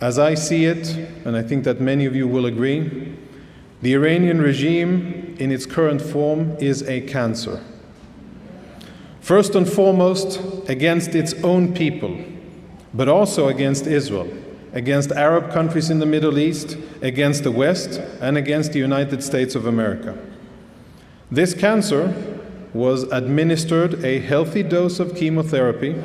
As I see it, and I think that many of you will agree, the Iranian regime in its current form is a cancer. First and foremost, against its own people, but also against Israel, against Arab countries in the Middle East, against the West, and against the United States of America. This cancer was administered a healthy dose of chemotherapy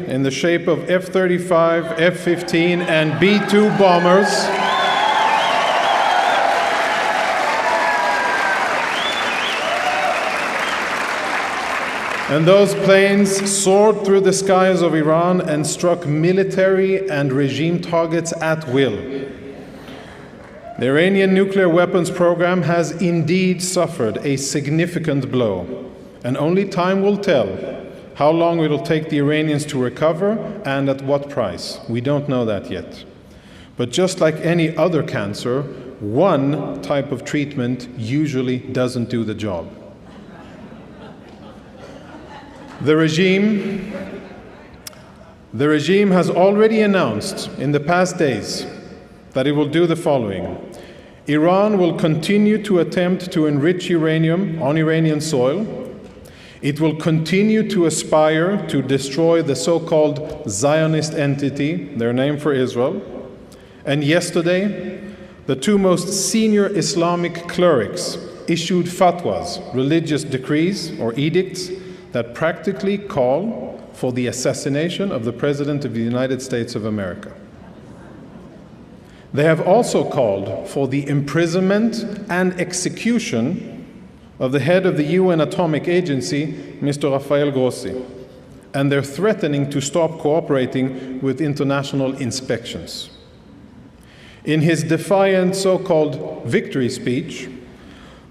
in the shape of F-35, F-15, and B-2 bombers. And those planes soared through the skies of Iran and struck military and regime targets at will. The Iranian nuclear weapons program has indeed suffered a significant blow, and only time will tell how long it will take the Iranians to recover and at what price. We don't know that yet. But just like any other cancer, one type of treatment usually doesn't do the job. The regime has already announced in the past days that it will do the following. Iran will continue to attempt to enrich uranium on Iranian soil. It will continue to aspire to destroy the so-called Zionist entity, their name for Israel. And yesterday, the two most senior Islamic clerics issued fatwas, religious decrees or edicts, that practically call for the assassination of the President of the United States of America. They have also called for the imprisonment and execution of the head of the UN Atomic Agency, Mr. Rafael Grossi, and they're threatening to stop cooperating with international inspections. In his defiant so-called victory speech,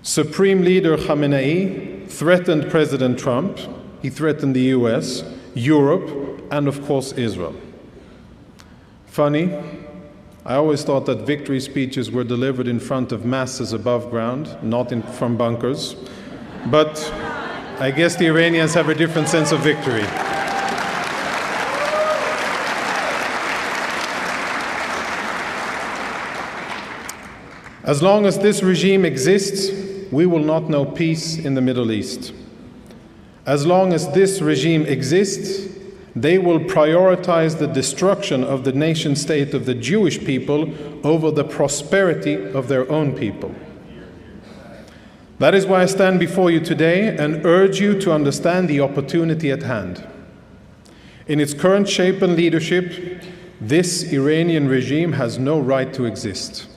Supreme Leader Khamenei threatened President Trump, he threatened the US, Europe, and of course Israel. Funny, I always thought that victory speeches were delivered in front of masses above ground, not from bunkers. But I guess the Iranians have a different sense of victory. As long as this regime exists, we will not know peace in the Middle East. As long as this regime exists, they will prioritize the destruction of the nation state of the Jewish people over the prosperity of their own people. That is why I stand before you today and urge you to understand the opportunity at hand. In its current shape and leadership, this Iranian regime has no right to exist.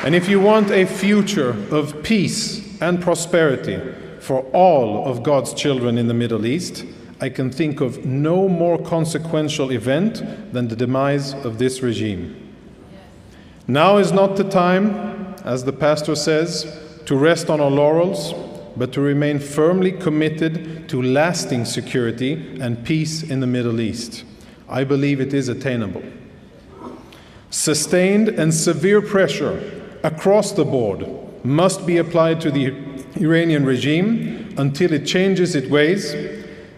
And if you want a future of peace and prosperity for all of God's children in the Middle East, I can think of no more consequential event than the demise of this regime. Now is not the time, as the pastor says, to rest on our laurels, but to remain firmly committed to lasting security and peace in the Middle East. I believe it is attainable. Sustained and severe pressure across the board must be applied to the Iranian regime until it changes its ways,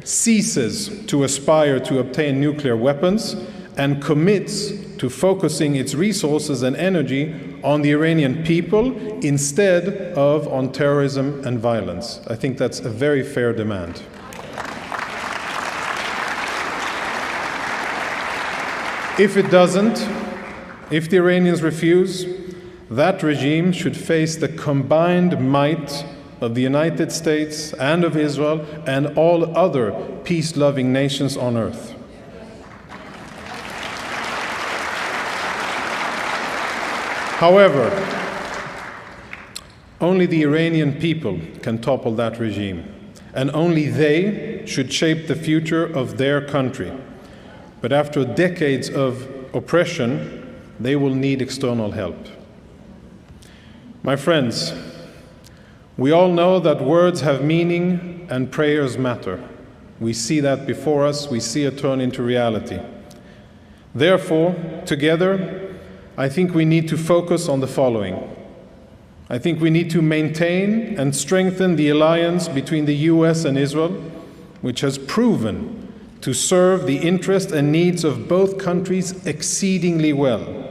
ceases to aspire to obtain nuclear weapons, and commits to focusing its resources and energy on the Iranian people instead of on terrorism and violence. I think that's a very fair demand. If it doesn't, if the Iranians refuse, that regime should face the combined might of the United States and of Israel and all other peace-loving nations on earth. However, only the Iranian people can topple that regime, and only they should shape the future of their country. But after decades of oppression, they will need external help. My friends, we all know that words have meaning and prayers matter. We see that before us. We see it turn into reality. Therefore, together, I think we need to focus on the following. I think we need to maintain and strengthen the alliance between the US and Israel, which has proven to serve the interests and needs of both countries exceedingly well.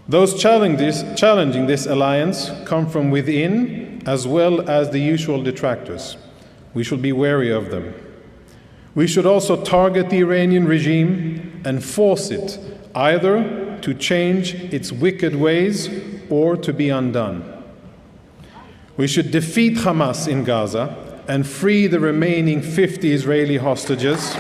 Those challenging this alliance come from within as well as the usual detractors. We should be wary of them. We should also target the Iranian regime and force it either to change its wicked ways or to be undone. We should defeat Hamas in Gaza and free the remaining 50 Israeli hostages.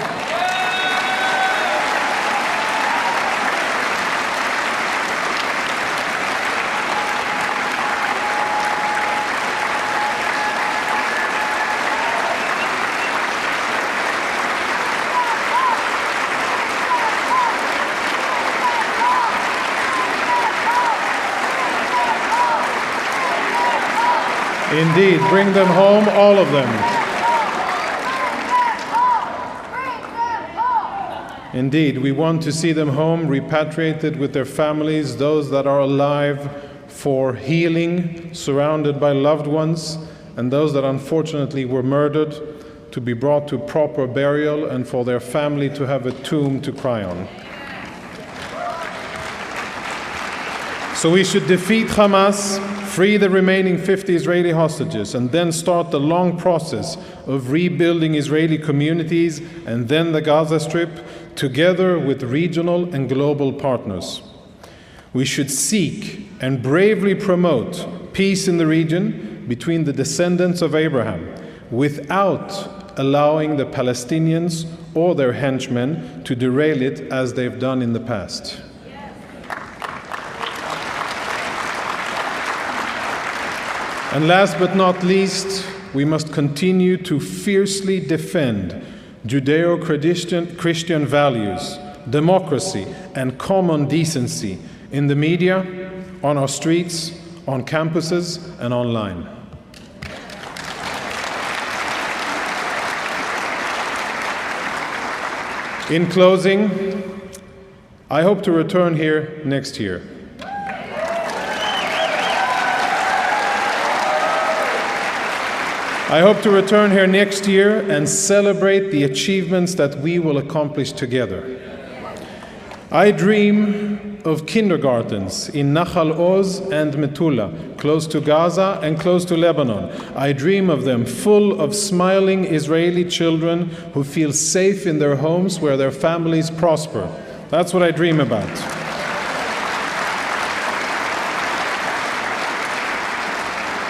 Indeed, bring them home, all of them. Indeed, we want to see them home, repatriated with their families, those that are alive for healing, surrounded by loved ones, and those that unfortunately were murdered to be brought to proper burial and for their family to have a tomb to cry on. So we should defeat Hamas, free the remaining 50 Israeli hostages, and then start the long process of rebuilding Israeli communities and then the Gaza Strip, together with regional and global partners. We should seek and bravely promote peace in the region between the descendants of Abraham, without allowing the Palestinians or their henchmen to derail it as they've done in the past. And last but not least, we must continue to fiercely defend Judeo-Christian values, democracy, and common decency in the media, on our streets, on campuses, and online. In closing, I hope to return here next year. I hope to return here next year and celebrate the achievements that we will accomplish together. I dream of kindergartens in Nahal Oz and Metula, close to Gaza and close to Lebanon. I dream of them full of smiling Israeli children who feel safe in their homes where their families prosper. That's what I dream about.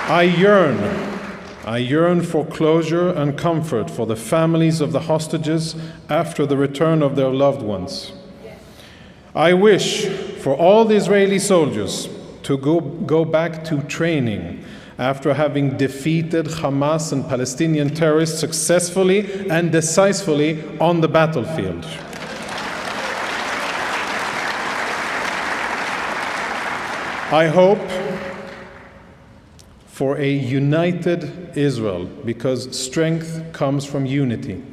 I yearn for closure and comfort for the families of the hostages after the return of their loved ones. I wish for all the Israeli soldiers to go back to training after having defeated Hamas and Palestinian terrorists successfully and decisively on the battlefield. I hope for a united Israel, because strength comes from unity.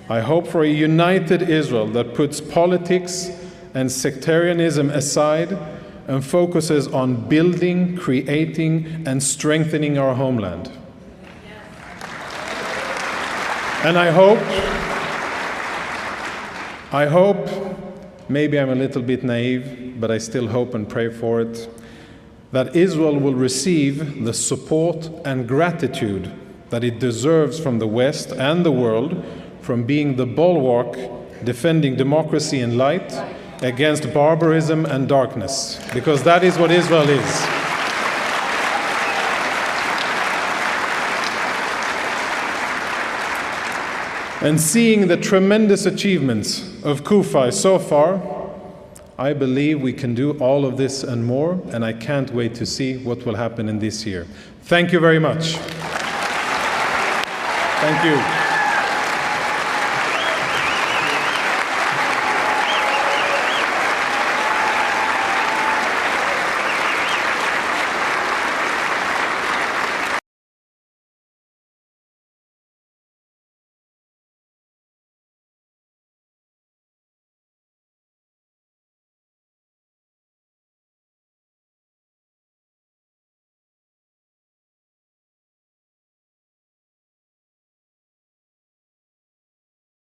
I hope for a united Israel that puts politics and sectarianism aside and focuses on building, creating, and strengthening our homeland. And I hope, maybe I'm a little bit naive, but I still hope and pray for it, that Israel will receive the support and gratitude that it deserves from the West and the world, from being the bulwark defending democracy and light against barbarism and darkness, because that is what Israel is. And seeing the tremendous achievements of CUFI so far, I believe we can do all of this and more, and I can't wait to see what will happen in this year. Thank you very much. Thank you.